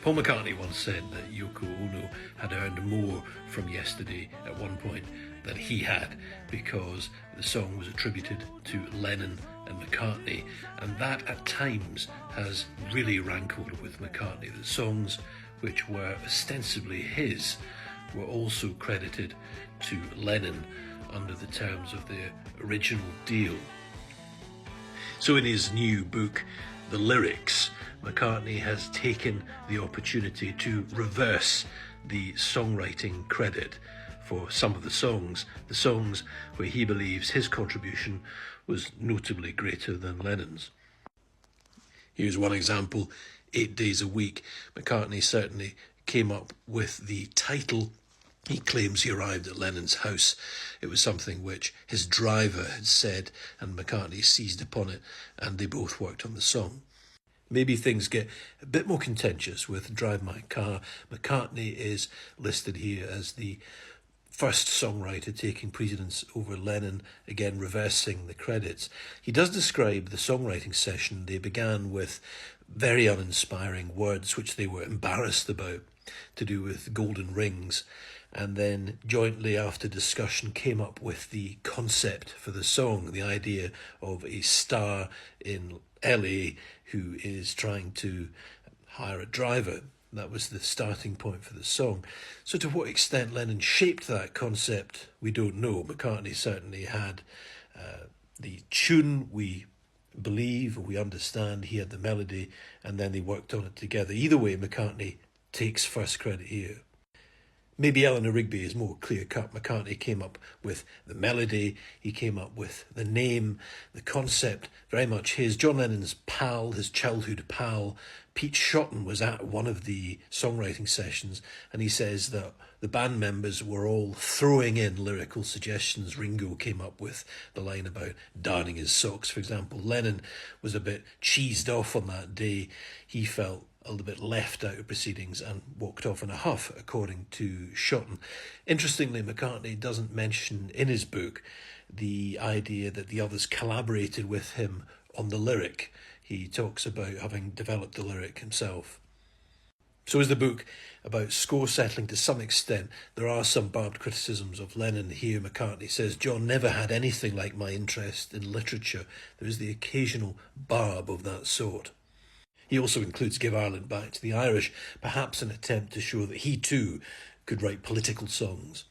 Paul MacCartney once said that Yoko Ono had earned more from Yesterday at one point than he had, because the song was attributed to Lennon and McCartney, and that at times has really rankled with McCartney. The songs which were ostensibly his were also credited to Lennon under the terms of the original deal. So in his new book, The Lyrics, McCartney has taken the opportunity to reverse the songwriting credit for some of the songs where he believes his contribution was notably greater than Lennon's. Here's one example: 8 Days a Week. McCartney certainly came up with the title. He claims he arrived at Lennon's house. It was something which his driver had said, and McCartney seized upon it, and they both worked on the song. Maybe things get a bit more contentious with Drive My Car. McCartney is listed here as the first songwriter taking precedence over Lennon, again reversing the credits. He does describe the songwriting session. They began with very uninspiring words which they were embarrassed about, to do with golden rings, and then jointly after discussion came up with the concept for the song, the idea of a star in LA who is trying to hire a driver. That was the starting point for the song. So to what extent Lennon shaped that concept, we don't know. McCartney certainly had the tune, we believe, we understand. He had the melody, and then they worked on it together. Either way, McCartney takes first credit here. Maybe Eleanor Rigby is more clear-cut. McCartney came up with the melody, he came up with the name, the concept, very much his. John Lennon's pal, his childhood pal, Pete Shotton, was at one of the songwriting sessions, and he says that the band members were all throwing in lyrical suggestions. Ringo came up with the line about darning his socks, for example. Lennon was a bit cheesed off on that day. He felt a little bit left out of proceedings and walked off in a huff, according to Shotton. Interestingly, McCartney doesn't mention in his book the idea that the others collaborated with him on the lyric. He talks about having developed the lyric himself. So is the book about score settling to some extent. There are some barbed criticisms of Lennon here. McCartney says, John never had anything like my interest in literature. There is the occasional barb of that sort. He also includes Give Ireland Back to the Irish, perhaps an attempt to show that he too could write political songs.